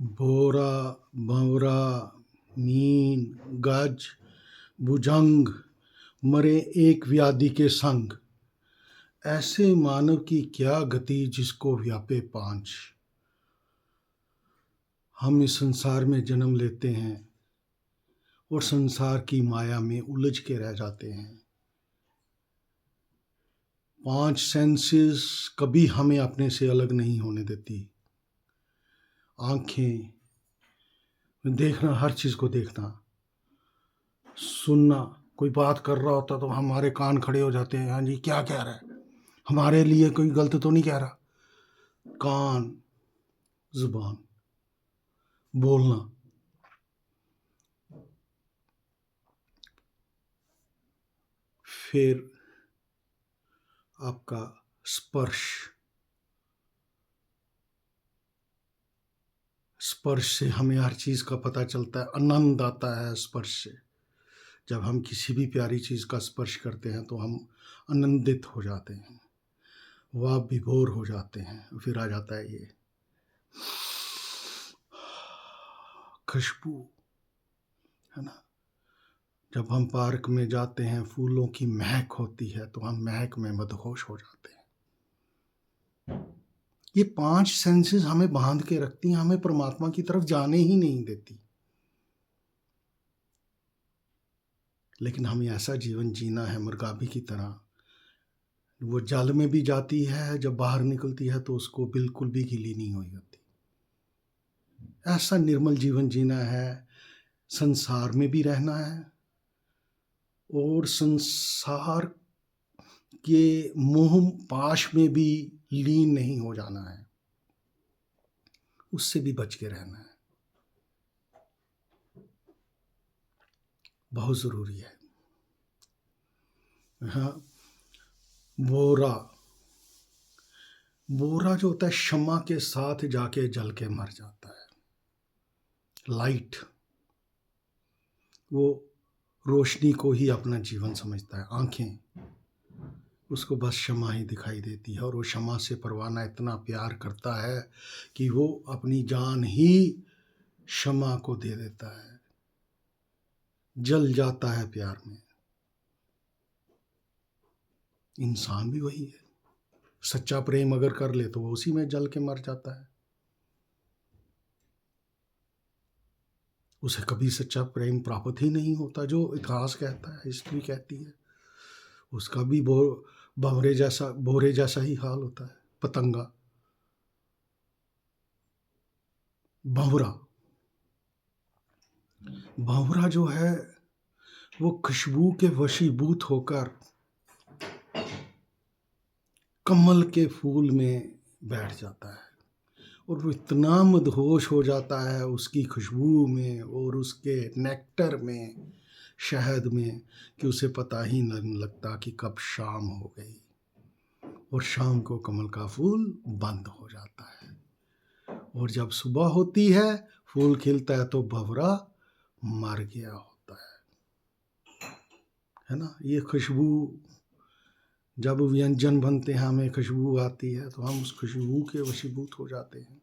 भोरा, भंवरा, mean, गज, भुजंग मरे एक व्याधि के संग। ऐसे मानव की क्या गति जिसको व्यापे पांच। हम इस संसार में जन्म लेते हैं और संसार की माया में उलझ के रह जाते हैं। पांच सेंसेस कभी हमें अपने से अलग नहीं होने देती। आंखें, देखना, हर चीज को देखना, सुनना, कोई बात कर रहा होता तो हमारे कान खड़े हो जाते हैं, हाँ जी क्या कह रहा है, हमारे लिए कोई गलत तो नहीं कह रहा। कान, जुबान, बोलना, फिर आपका स्पर्श, स्पर्श से हमें हर चीज का पता चलता है, आनंद आता है स्पर्श से। जब हम किसी भी प्यारी चीज का स्पर्श करते हैं तो हम आनंदित हो जाते हैं, वाह विभोर हो जाते हैं। फिर आ जाता है ये खुशबू, है ना। जब हम पार्क में जाते हैं, फूलों की महक होती है तो हम महक में मदहोश हो जाते हैं। ये पांच सेंसेस हमें बांध के रखती हैं, हमें परमात्मा की तरफ जाने ही नहीं देती। लेकिन हमें ऐसा जीवन जीना है मुर्गाबी की तरह। वो जल में भी जाती है, जब बाहर निकलती है तो उसको बिल्कुल भी गिली नहीं हुई होती। ऐसा निर्मल जीवन जीना है, संसार में भी रहना है और संसार के मोह पाश में भी लीन नहीं हो जाना है, उससे भी बच के रहना है। बहुत जरूरी है। हाँ, बोरा, बोरा जो होता है क्षमा के साथ जाके जल के मर जाता है। लाइट, वो रोशनी को ही अपना जीवन समझता है। आंखें, उसको बस क्षमा ही दिखाई देती है और वो क्षमा से परवाना इतना प्यार करता है कि वो अपनी जान ही क्षमा को दे देता है, जल जाता है प्यार में। इंसान भी वही है, सच्चा प्रेम अगर कर ले तो वो उसी में जल के मर जाता है। उसे कभी सच्चा प्रेम प्राप्त ही नहीं होता, जो इतिहास कहता है, हिस्ट्री कहती है। उसका भी भौरे जैसा ही हाल होता है। पतंगा, भंवरा, भंवरा जो है वो खुशबू के वशीभूत होकर कमल के फूल में बैठ जाता है और वो इतना मदहोश हो जाता है उसकी खुशबू में और उसके नेक्टर में, शहद में, कि उसे पता ही नहीं लगता कि कब शाम हो गई। और शाम को कमल का फूल बंद हो जाता है और जब सुबह होती है, फूल खिलता है तो भंवरा मर गया होता है ना। ये खुशबू, जब व्यंजन बनते हैं हमें खुशबू आती है तो हम उस खुशबू के वशीभूत हो जाते हैं।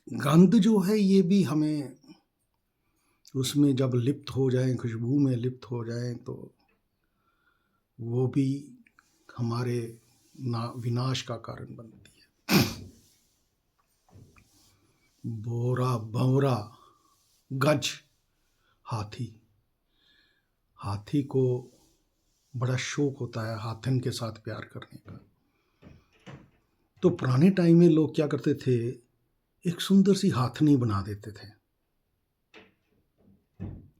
गंध जो है ये भी हमें, उसमें जब लिप्त हो जाएं, खुशबू में लिप्त हो जाएं तो वो भी हमारे विनाश का कारण बनती है। बोरा, भंवरा, गज, हाथी। हाथी को बड़ा शौक होता है हाथन के साथ प्यार करने का। तो पुराने टाइम में लोग क्या करते थे, एक सुंदर सी हाथनी बना देते थे।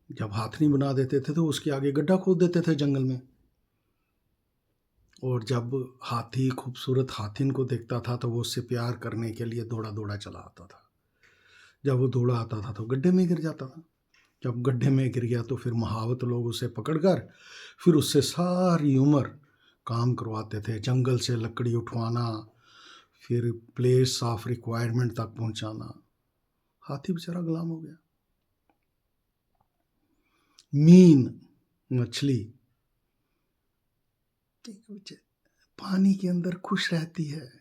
जब हाथनी बना देते थे तो उसके आगे गड्ढा खोद देते थे जंगल में, और जब हाथी खूबसूरत हाथिन को देखता था तो वो उससे प्यार करने के लिए दौड़ा दौड़ा चला आता था। जब वो दौड़ा आता था तो गड्ढे में गिर जाता था। जब गड्ढे में गिर गया तो फिर महावत लोग उसे पकड़कर फिर उससे सारी उम्र काम करवाते थे, जंगल से लकड़ी उठवाना, फिर प्लेस ऑफ रिक्वायरमेंट तक पहुंचाना। हाथी बेचारा गुलाम हो गया। मीन, मछली, पानी के अंदर खुश रहती है,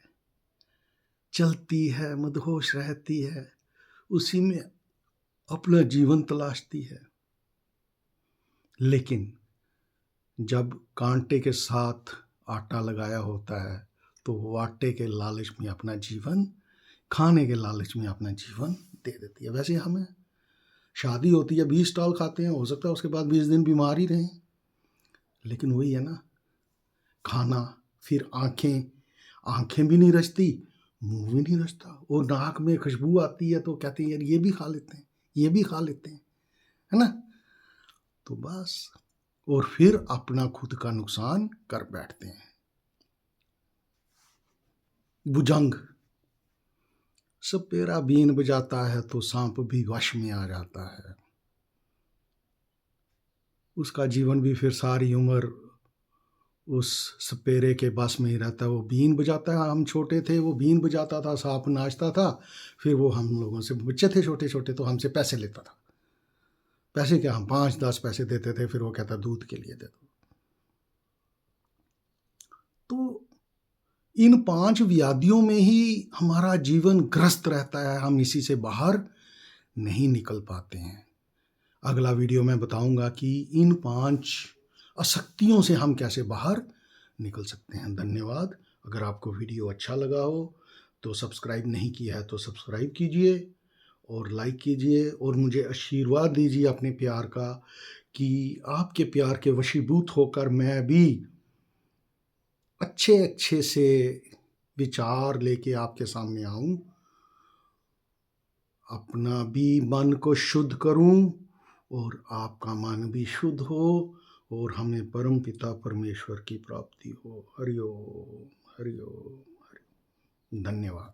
चलती है, मदहोश रहती है, उसी में अपना जीवन तलाशती है। लेकिन जब कांटे के साथ आटा लगाया होता है तो वो आटे के लालच में अपना जीवन, खाने के लालच में अपना जीवन दे देती है। वैसे हमें शादी होती है, 20 स्टॉल खाते हैं, हो सकता है उसके बाद 20 दिन बीमार ही रहें, लेकिन वही है ना, खाना, फिर आंखें भी नहीं रचती, मुंह भी नहीं रचता, और नाक में खुशबू आती है तो कहते हैं यार ये भी खा लेते हैं, ये भी खा लेते हैं, है ना। तो बस, और फिर अपना खुद का नुकसान कर बैठते हैं। भुजंग, सपेरा बीन बजाता है तो सांप भी वश में आ जाता है। उसका जीवन भी फिर सारी उम्र उस सपेरे के बस में ही रहता है। वो बीन बजाता है, हम छोटे थे वो बीन बजाता था, सांप नाचता था, फिर वो हम लोगों से, बच्चे थे छोटे छोटे, तो हमसे पैसे लेता था। पैसे क्या, हम 5-10 पैसे देते थे, फिर वो कहता दूध के लिए दे दो। तो इन 5 व्याधियों में ही हमारा जीवन ग्रस्त रहता है, हम इसी से बाहर नहीं निकल पाते हैं। अगला वीडियो में बताऊंगा कि इन 5 अशक्तियों से हम कैसे बाहर निकल सकते हैं। धन्यवाद। अगर आपको वीडियो अच्छा लगा हो तो सब्सक्राइब नहीं किया है तो सब्सक्राइब कीजिए और लाइक कीजिए, और मुझे आशीर्वाद दीजिए अपने प्यार का, कि आपके प्यार के वशीभूत होकर मैं भी अच्छे से विचार लेके आपके सामने आऊं, अपना भी मन को शुद्ध करूं और आपका मन भी शुद्ध हो, और हमें परम पिता परमेश्वर की प्राप्ति हो। हरि ओम, हरि ओम, हरि ओम। धन्यवाद।